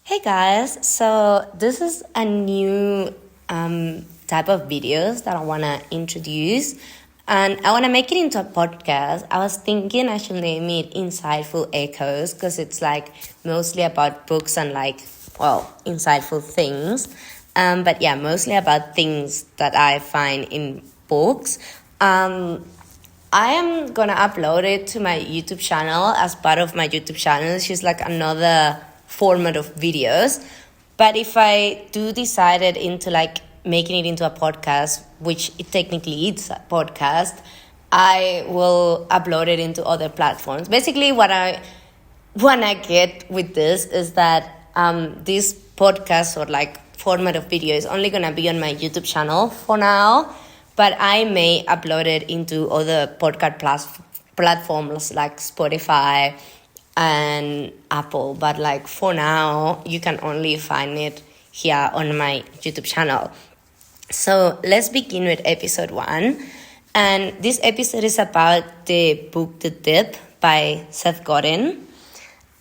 Hey guys, so this is a new type of videos that I want to introduce and I want to make it into a podcast. I was thinking I should name it Insightful Echoes because it's like mostly about books and insightful things. But yeah, mostly about things that I find in books. I am gonna upload it to my YouTube channel as part of my YouTube channel. It's just like another format of videos. But if I do decided into like making it into a podcast, which it technically is a podcast, I will upload it into other platforms. Basically, what I wanna get with this is that this podcast or like format of video is only gonna be on my YouTube channel for now, but I may upload it into other platforms like Spotify and Apple. But like for now, you can only find it here on my YouTube channel. So let's begin with episode 1. And this episode is about the book The Dip by Seth Godin.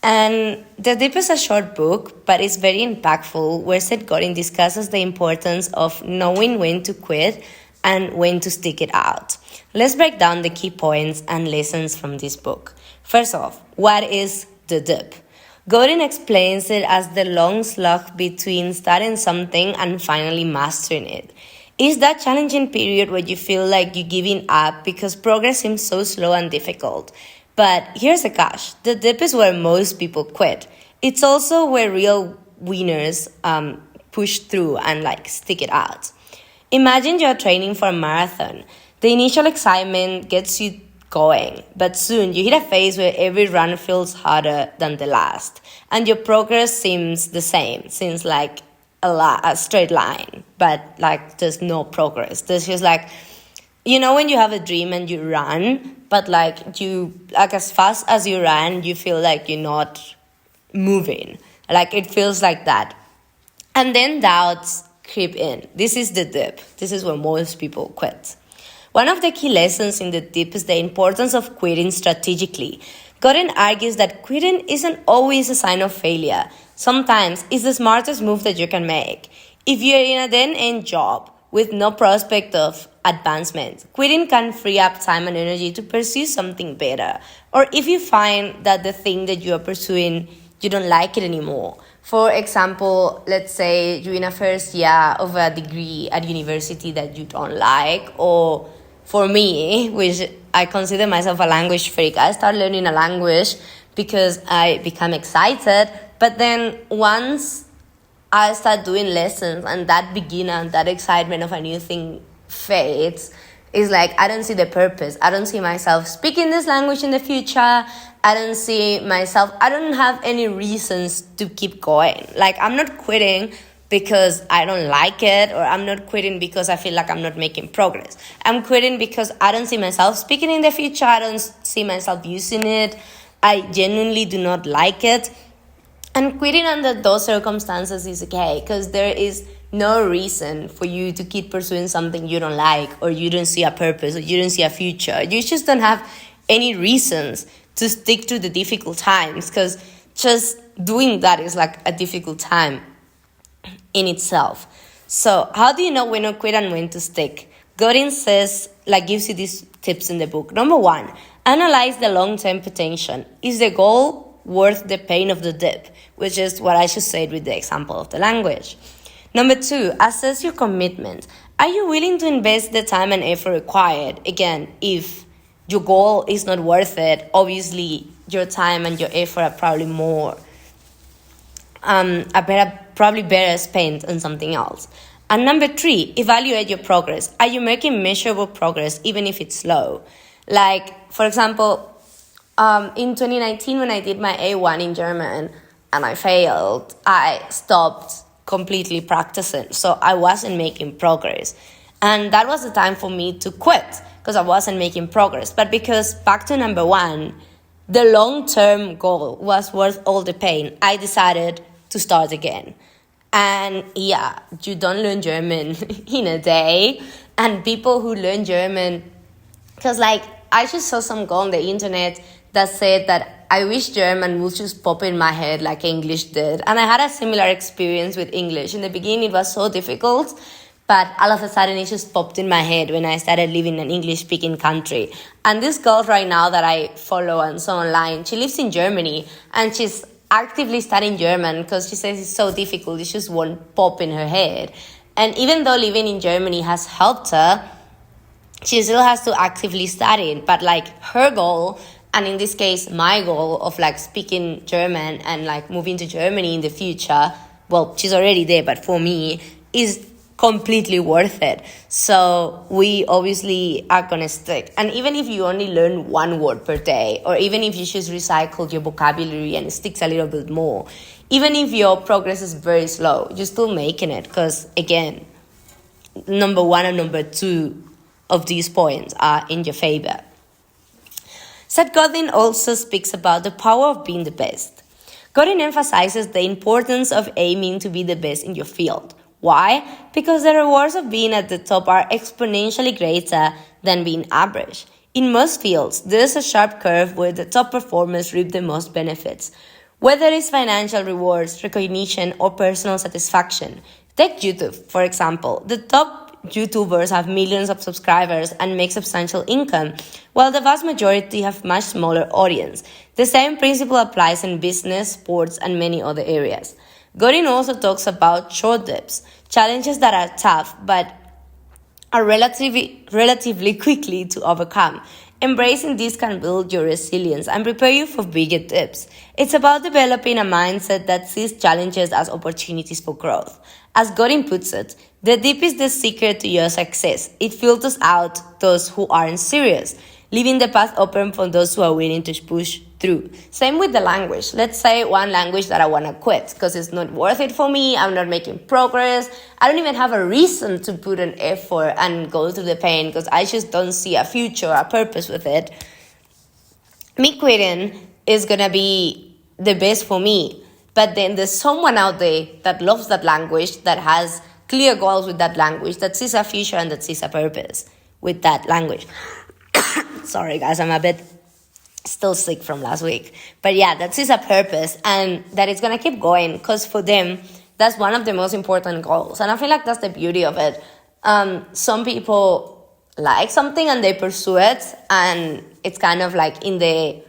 And The Dip is a short book, but it's very impactful, where Seth Godin discusses the importance of knowing when to quit and when to stick it out. Let's break down the key points and lessons from this book. First off, what is the dip? Godin explains it as the long slog between starting something and finally mastering it. It's that challenging period where you feel like you're giving up because progress seems so slow and difficult. But here's the catch. The dip is where most people quit. It's also where real winners push through and like stick it out. Imagine you're training for a marathon. The initial excitement gets you going, but soon you hit a phase where every run feels harder than the last, and your progress seems the same, seems like a straight line, but like there's no progress. There's just like, when you have a dream and you run, but like as fast as you run, you feel like you're not moving. Like it feels like that. And then doubts creep in. This is the dip. This is where most people quit. One of the key lessons in the dip is the importance of quitting strategically. Godin argues that quitting isn't always a sign of failure. Sometimes it's the smartest move that you can make. If you're in a dead-end job with no prospect of advancement, quitting can free up time and energy to pursue something better. Or if you find that the thing that you are pursuing, you don't like it anymore. For example, let's say you're in a first year of a degree at university that you don't like, or for me, which I consider myself a language freak, I start learning a language because I become excited, but then once I start doing lessons and that beginning, that excitement of a new thing fades, it's like I don't see the purpose. I don't see myself speaking this language in the future. I don't have any reasons to keep going. Like I'm not quitting because I don't like it, or I'm not quitting because I feel like I'm not making progress. I'm quitting because I don't see myself speaking in the future. I don't see myself using it. I genuinely do not like it. And quitting under those circumstances is okay, because there is no reason for you to keep pursuing something you don't like, or you don't see a purpose, or you don't see a future. You just don't have any reasons to stick to the difficult times, because just doing that is like a difficult time in itself. So how do you know when to quit and when to stick? Godin gives you these tips in the book. Number 1, analyze the long-term potential. Is the goal worth the pain of the dip? Which is what I just said with the example of the language. Number 2, assess your commitment. Are you willing to invest the time and effort required? Again, if your goal is not worth it, obviously your time and your effort are probably probably better spent on something else. And number 3, evaluate your progress. Are you making measurable progress even if it's slow? Like, for example, in 2019 when I did my A1 in German and I failed, I stopped completely practicing. So I wasn't making progress. And that was the time for me to quit because I wasn't making progress. But because, back to number 1, the long-term goal was worth all the pain, I decided to start again. And yeah, you don't learn German in a day. And people who learn German, because like I just saw some girl on the internet that said that I wish German would just pop in my head like English did. And I had a similar experience with English. In the beginning, it was so difficult, but all of a sudden it just popped in my head when I started living in an English-speaking country. And this girl right now that I follow and so online, she lives in Germany, and she's actively studying German because she says it's so difficult, it just won't pop in her head. And even though living in Germany has helped her, she still has to actively study it. But like her goal, and in this case my goal of like speaking German and like moving to Germany in the future, well, she's already there, but for me, is completely worth it. So we obviously are gonna stick. And even if you only learn one word per day, or even if you just recycle your vocabulary and it sticks a little bit more, even if your progress is very slow, you're still making it. Because again, number one and number two of these points are in your favor. Seth Godin also speaks about the power of being the best. Godin emphasizes the importance of aiming to be the best in your field. Why? Because the rewards of being at the top are exponentially greater than being average. In most fields, there's a sharp curve where the top performers reap the most benefits, whether it's financial rewards, recognition, or personal satisfaction. Take YouTube, for example. The top YouTubers have millions of subscribers and make substantial income, while the vast majority have much smaller audience. The same principle applies in business, sports, and many other areas. Godin also talks about short dips, challenges that are tough but are relatively quickly to overcome. Embracing these can build your resilience and prepare you for bigger dips. It's about developing a mindset that sees challenges as opportunities for growth. As Godin puts it, the dip is the secret to your success. It filters out those who aren't serious, leaving the path open for those who are willing to push through. Same with the language. Let's say one language that I want to quit because it's not worth it for me, I'm not making progress, I don't even have a reason to put an effort and go through the pain because I just don't see a future, a purpose with it. Me quitting is going to be the best for me. But then there's someone out there that loves that language, that has clear goals with that language, that sees a future and that sees a purpose with that language. Sorry guys, I'm a bit still sick from last week. But yeah, that sees a purpose and that it's going to keep going because for them, that's one of the most important goals. And I feel like that's the beauty of it. Some people like something and they pursue it, and it's kind of like in the,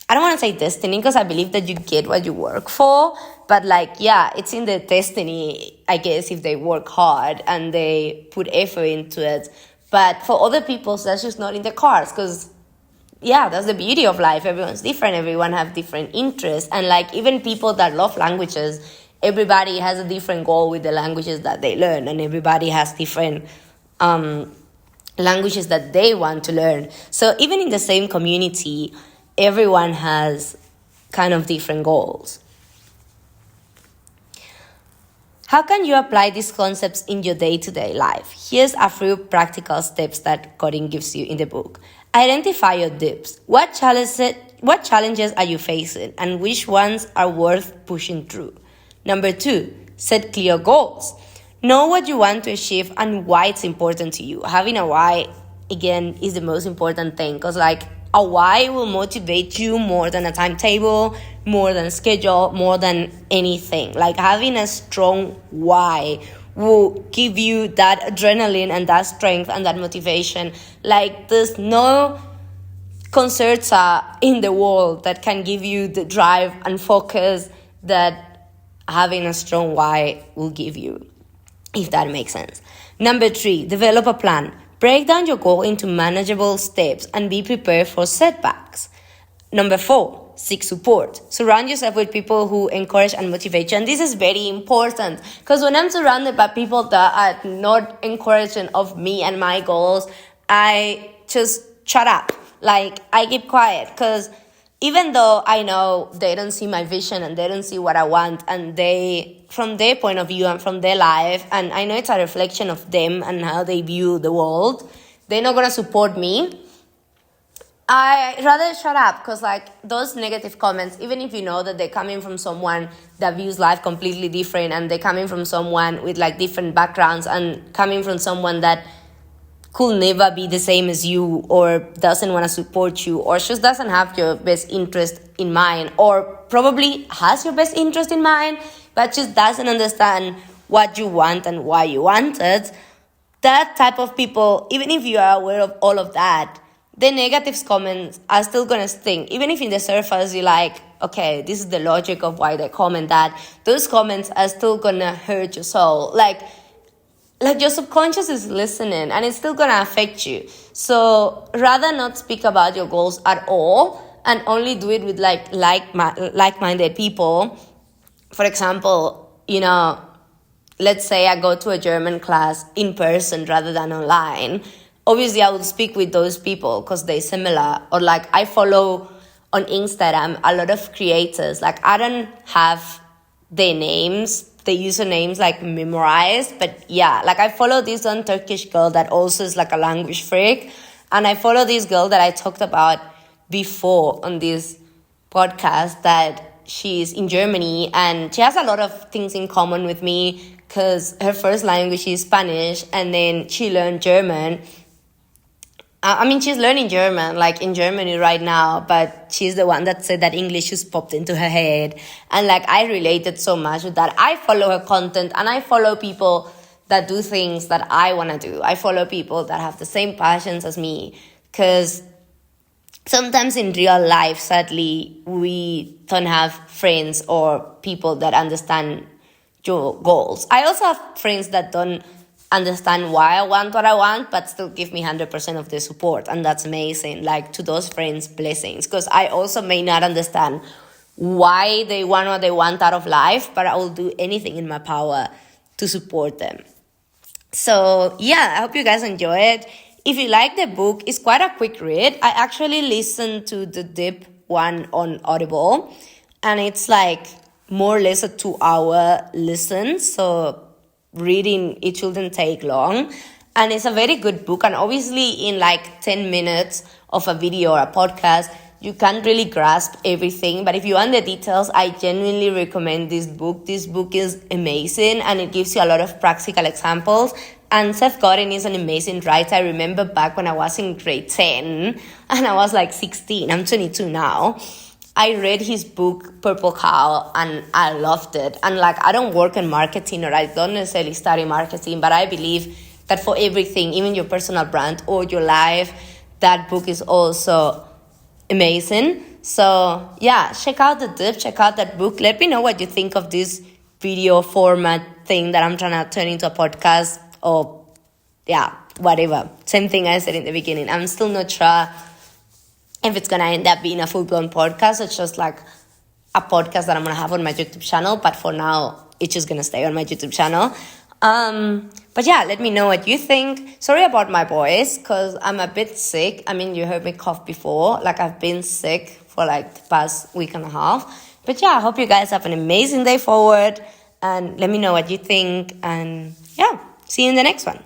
I don't want to say destiny because I believe that you get what you work for, but like, yeah, it's in the destiny, I guess, if they work hard and they put effort into it. But for other people, that's just not in the cards because, yeah, that's the beauty of life. Everyone's different. Everyone have different interests. And like even people that love languages, everybody has a different goal with the languages that they learn. And everybody has different languages that they want to learn. So even in the same community, everyone has kind of different goals. How can you apply these concepts in your day-to-day life? Here's a few practical steps that Godin gives you in the book. Identify your dips. What challenges are you facing and which ones are worth pushing through? Number 2, set clear goals. Know what you want to achieve and why it's important to you. Having a why, again, is the most important thing because like a why will motivate you more than a timetable, more than schedule, more than anything. Like having a strong why will give you that adrenaline and that strength and that motivation. Like there's no concerta in the world that can give you the drive and focus that having a strong why will give you, if that makes sense. Number 3, develop a plan. Break down your goal into manageable steps and be prepared for setbacks. Number 4, seek support. Surround yourself with people who encourage and motivate you. And this is very important because when I'm surrounded by people that are not encouraging of me and my goals, I just shut up. Like I keep quiet because even though I know they don't see my vision and they don't see what I want and they, from their point of view and from their life, and I know it's a reflection of them and how they view the world, they're not going to support me. I rather shut up because like those negative comments, even if you know that they're coming from someone that views life completely different and they're coming from someone with like different backgrounds and coming from someone that could never be the same as you, or doesn't want to support you, or just doesn't have your best interest in mind, or probably has your best interest in mind but just doesn't understand what you want and why you want it, that type of people, even if you are aware of all of that, the negative comments are still going to sting. Even if in the surface you're like, okay, this is the logic of why they comment that, those comments are still going to hurt your soul. Like your subconscious is listening and it's still going to affect you. So rather not speak about your goals at all and only do it with like-minded people. For example, let's say I go to a German class in person rather than online. Obviously, I would speak with those people because they're similar. Or like I follow on Instagram a lot of creators. Like I don't have their names, their usernames like memorized. But yeah, like I follow this one Turkish girl that also is like a language freak. And I follow this girl that I talked about before on this podcast that she's in Germany. And she has a lot of things in common with me because her first language is Spanish and then she learned German. She's learning German, like in Germany right now, but she's the one that said that English just popped into her head. And like, I related so much with that. I follow her content and I follow people that do things that I want to do. I follow people that have the same passions as me, because sometimes in real life, sadly, we don't have friends or people that understand your goals. I also have friends that don't understand why I want what I want, but still give me 100% of the support. And that's amazing. Like, to those friends, blessings. Because I also may not understand why they want what they want out of life, but I will do anything in my power to support them. So yeah, I hope you guys enjoy it. If you like the book, it's quite a quick read. I actually listened to the Dip one on Audible, and it's like more or less a 2-hour listen. So reading, it shouldn't take long. And it's a very good book. And obviously in like 10 minutes of a video or a podcast, you can't really grasp everything. But if you want the details, I genuinely recommend this book. This book is amazing and it gives you a lot of practical examples. And Seth Godin is an amazing writer. I remember back when I was in grade 10 and I was like 16. I'm 22 now. I read his book, Purple Cow, and I loved it. And like, I don't work in marketing or I don't necessarily study marketing, but I believe that for everything, even your personal brand or your life, that book is also amazing. So yeah, check out the Dip, check out that book. Let me know what you think of this video format thing that I'm trying to turn into a podcast, or yeah, whatever. Same thing I said in the beginning. I'm still not sure if it's going to end up being a full-blown podcast. It's just like a podcast that I'm going to have on my YouTube channel. But for now, it's just going to stay on my YouTube channel. But yeah, let me know what you think. Sorry about my voice, because I'm a bit sick. I mean, you heard me cough before. Like, I've been sick for like the past week and a half. But yeah, I hope you guys have an amazing day forward. And let me know what you think. And yeah, see you in the next one.